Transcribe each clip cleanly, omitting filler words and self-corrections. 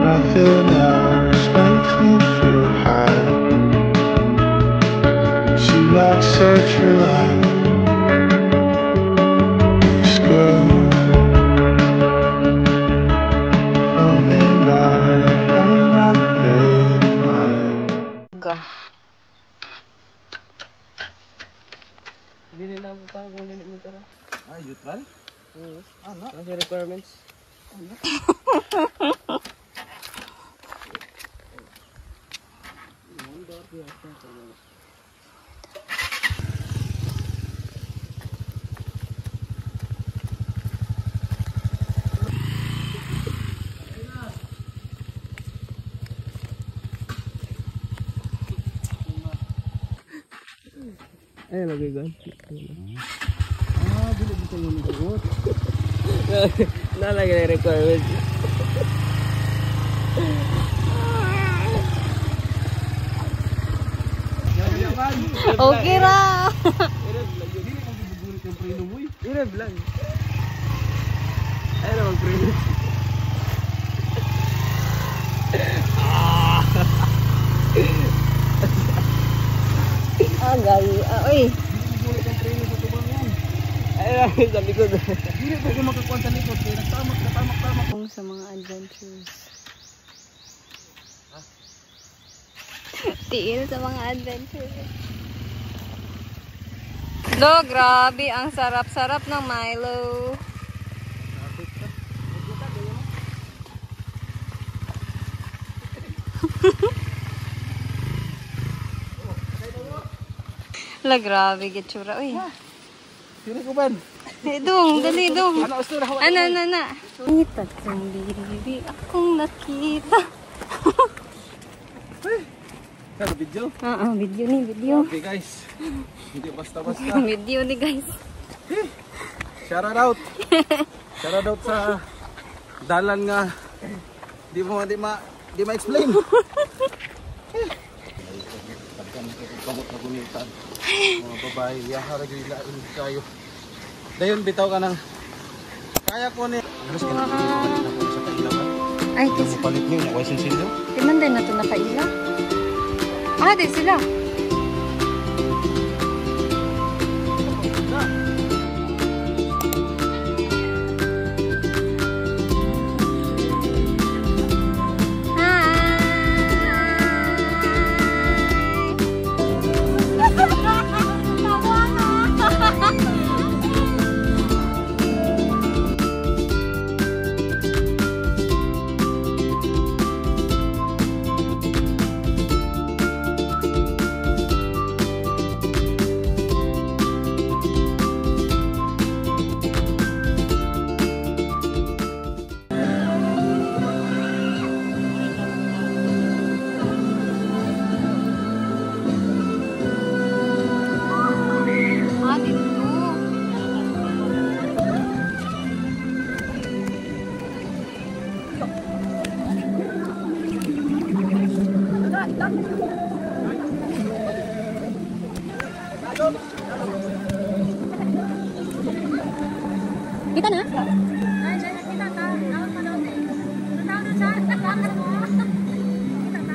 Nothing else makes me feel high. She likes such a light. This girl floating by my Ga. Hindi nila mo pa kung hindi mo tara. Ah, neutral? Ano? Ano requirements? Ano? Ay, lagi gan. Ah, dili dito yung nagbuot. Nalagay na requirement. Okay ra. Dili kang bubulit yung preno mo. Ireb lang. Ay na mag-preno. Gali. Oy. Bubulit yung preno sa tubang yan. Ay lang sa likod. Dili pa kayo makakuha sa likod. Kaya nagtamak. Kung sa mga adventures. Tiil sa mga adventures. Lo, grabe. Ang sarap-sarap ng Milo. La, grabe. Gitsura. Uy. Sino ko ban? Dong, dali, dong. Ano, ustura, hawa. Ano. Kita kong bibi. Akong nakita. Ano, video? Oo, video ni, video. Okay guys. Hindi basta-basta. Video ni guys. Shout out. Shout out sa dalan nga di ma-explain. Pagkamot na gunitan. Mga babae, yahara gilain kayo. Dayon bitaw ka ng kaya ko ni. Alas ka na sa kailangan. Ay, kasi Palit niyo na question sila. timan din na ito nakaila. Ah, di sila. Kita na? Ay, dyan na kita ka. Nawag pa daw na eh. Nawag na siya. Nakakar mo. Kita ka?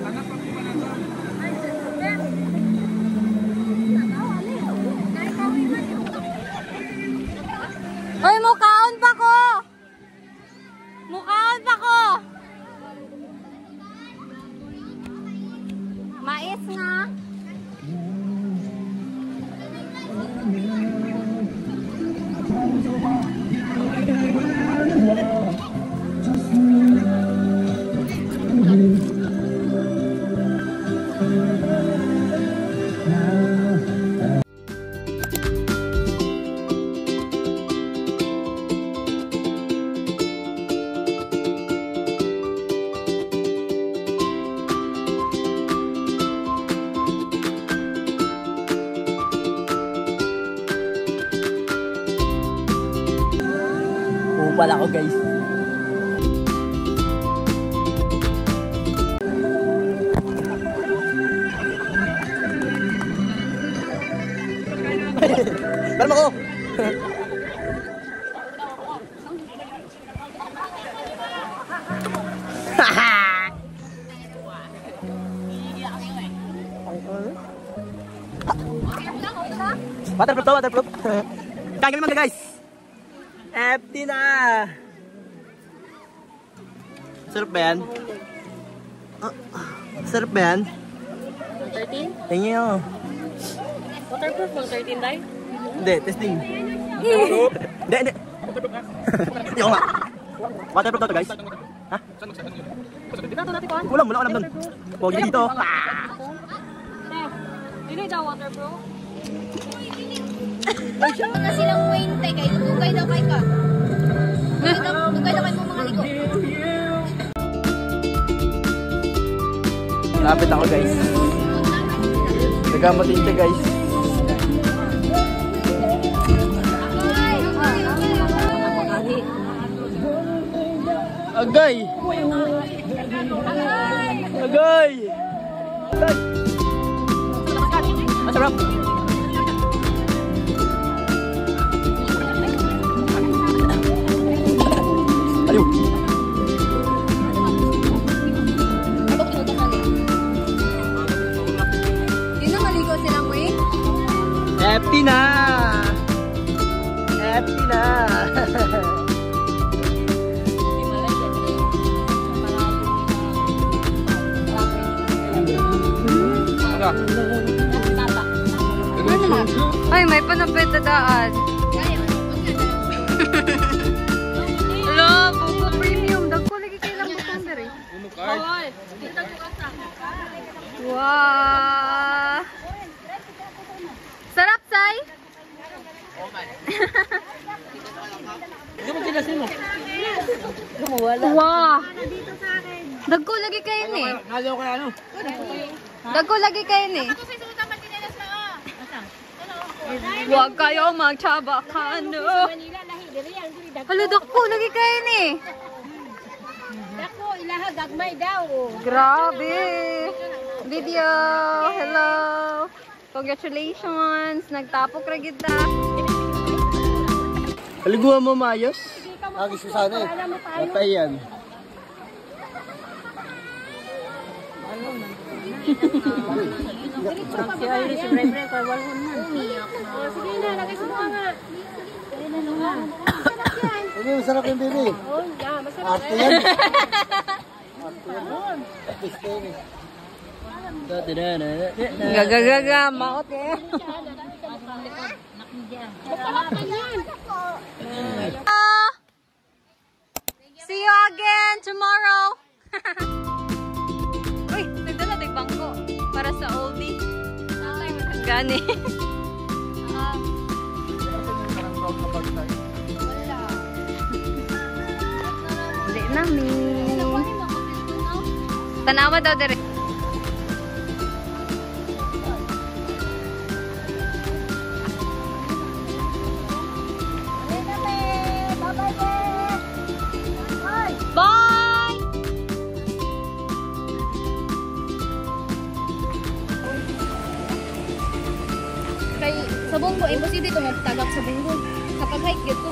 Anak pa ko na ba? Ay, dyan. Hoy, mukaon pa ko! Mukaon pa ko! Mais nga. Wala ko guys. Kalma ko! Waterproof to, waterproof. Kain kami mga guys. Empty na. Sarap ba yan? Sarap ba yan? 13? Tingin nyo. Waterproof mo 13 dahil? Hindi, testing. Hindi, hindi. Hindi ko nga. Waterproof to guys. Ha? Dito natin ko. Wala doon. Pogi dito. Dili daw waterproof. Na silang Wayne te kay dugay daw kay ka. Dugay daw kay mo mga ligo. Lapit ako guys. Nagamatin siya guys. Agay! Agay! Masarap! Aliw! Dino maligo silang Wayne. Happy na! Happy na! Ay, may panapit na daan. Hello, Buko Premium. Dagko lagi kayo lang butang dere. Wow! Sarap, Sai? Wow! Dagko lagi kayo ni. Dagko lagi kayo ni. Huwag kayo magtsaba ka, no? Hala, dako, lagi kayo ni. Dako ilaha gagmay daw. Grabe. Video. Hello. Congratulations. Nagtapok ra kita. Paliguan mo maayos? Agis ko sana eh. Matay yan. Si Iris Brebre kay walhon man. Sige na, lagay sa mukha nga. Hindi, masarap yung baby. Oh, yeah, masarap. Arte yan. Arte yan. Gagagaga. Maot eh. See you again tomorrow. Uy, nagdala ng bangko para sa oldie. Gani. Hindi namin. Tanawa daw dire. Bye! Kay sa bunggo, imposible ko magtagak sa bunggo. Kapag hike gito.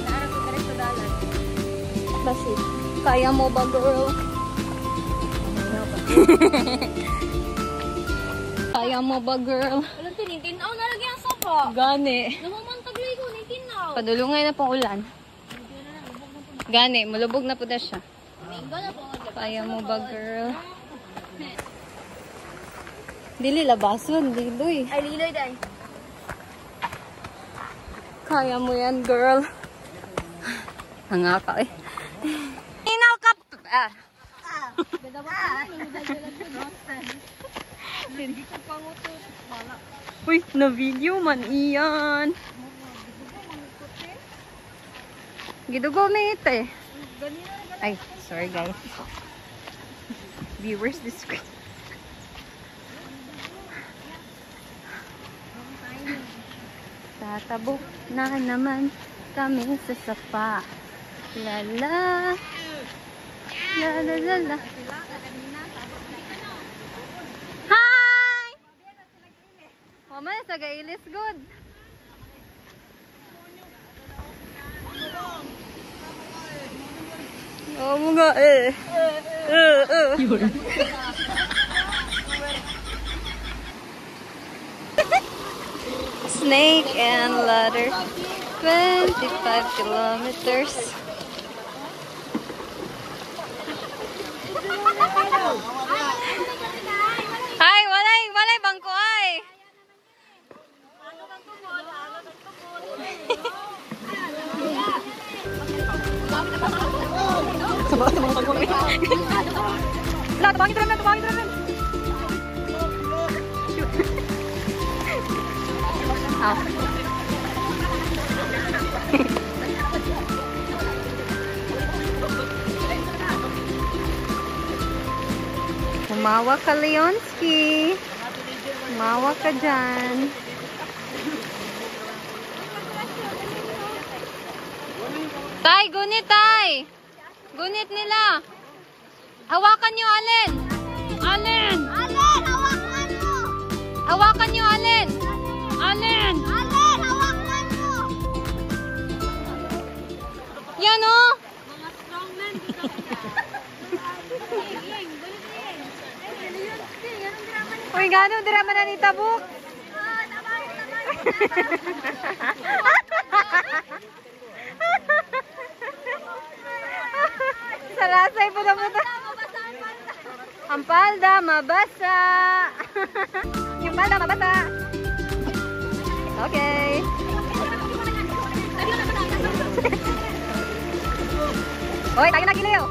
Naara ko direct sa dalan. Basi, kaya mo ba, girl? Kaya mo ba, girl? Walang tinintinaw na lagi ang sofa. Gani. Nahuman taglay ko, nintinaw. Padulungay na pong ulan. Gani, malubog na po na siya. Minggo na po. Kaya mo ba, girl? Dili labason, liloy. Ay, liloy day. Kaya mo yan, girl. Hanga ka eh. Inaw ka! Ah. Uy, na-video man iyan. Gidugomit eh. Ay, sorry guys. Viewers discretion. Tatabok na naman kami sa sapa. Lala. La. Hi! Mama, sa gailis good. Oh, mga Snake and ladder. 25 kilometers. Ay, walay bangko ay. Tabangin naman. Ow. Umawa ka, Leonski. Umawa ka dyan. Tay, gunit, tay. Gunit nila. Hawakan nyo, Alin. Alin, hawakan mo. Hawakan nyo, Alin. Alin, hawakan mo. Yan, oh. Mga strongman. Uy, gano'ng drama na ni Tabuk? Salasay po na po. Ang palda mabasa. Yung palda mabasa. Okay. Hoy, tayo na giliw.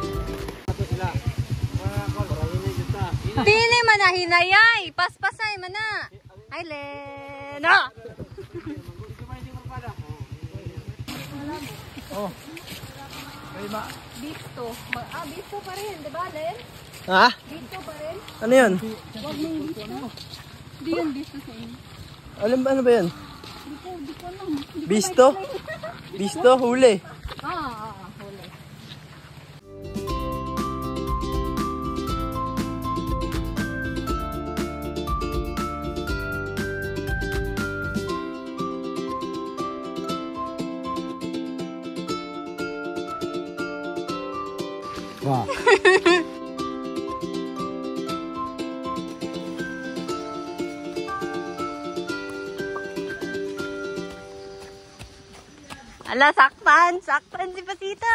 Dili man na hinayay. Paspasay man na. Ay, Lena. Oh. Bisto. Bisto pa rin. Diba, Len? Ha? Bisto pa rin. Ano yun? Huwag mong bisto. Hindi yan bisto sa inyo. Ano ba yun? Hindi ko alam. Bisto? Bisto? Huli? Huli. Wow. Ala, saktan si Pasita.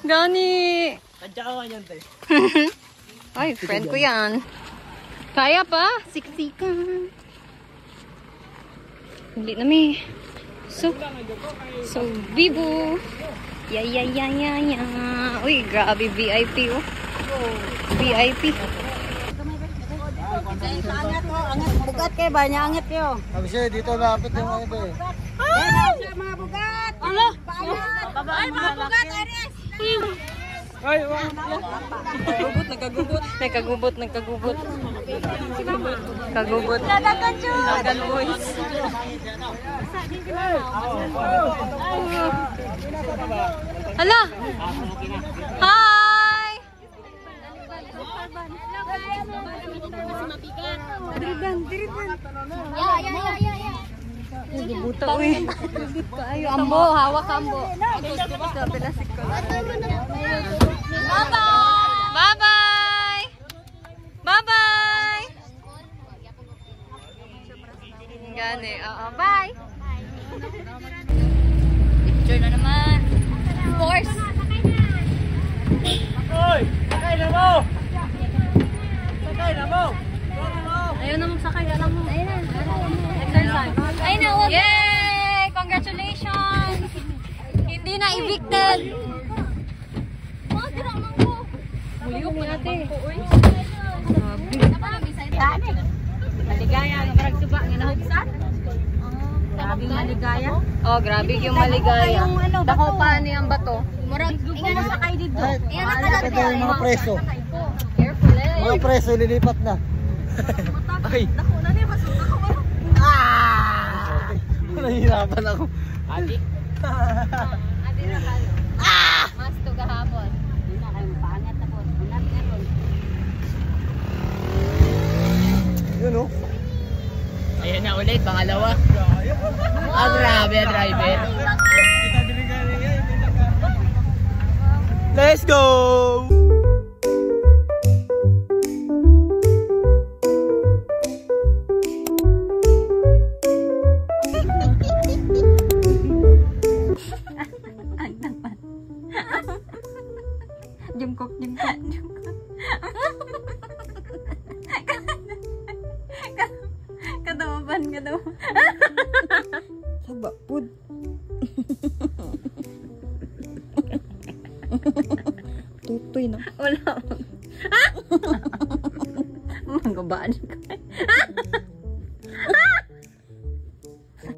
Gani. Kadya ka yan, te. Ay, friend ko yan. Kaya pa? Siksikan. Hindi na mi. So vivo. Ya. Uy, grabe VIP oh. VIP. Angat bugat kay ba niya angat yo. Sabi siya, dito lapit yung ano ba eh. Mga bugat. Ano? Ay, mga bugat, Ares. Ay, Nagkagubot. Kagubot. Lagan boys. Hala! Hi! Diriban. Ya. Buta uy. Ayo ambo, hawak ambo. Bye-bye. Gani, bye. Picture na naman. Of course. Hoy! Sakay na mo! Ayaw na magsakay, alam mo. Exercise. Ayun na, wag. Yay! Congratulations! Hindi na evicted. Muliyok mo natin. Maligaya nga marag suba nga nahugsan. Grabe maligaya. Oh, grabe yung maligaya. Dako pa niyang bato. Murag, ingan sa kayo dito. Ingan na Ito kayo. yung mga preso. Careful eh. Mga preso, lilipat na. Ay! Naku, nani, masuka ko ba? Nahihirapan ako. Adi na kayo. Mas to gahapon. Hindi na kayo mapangat ako. Unat nga ron. Yun oh. Ayan na ulit, pangalawa. Grabe, driver. Let's go! Jungkok. Katawapan. Saba, pud. Tutoy na. Wala. Magabaan ka.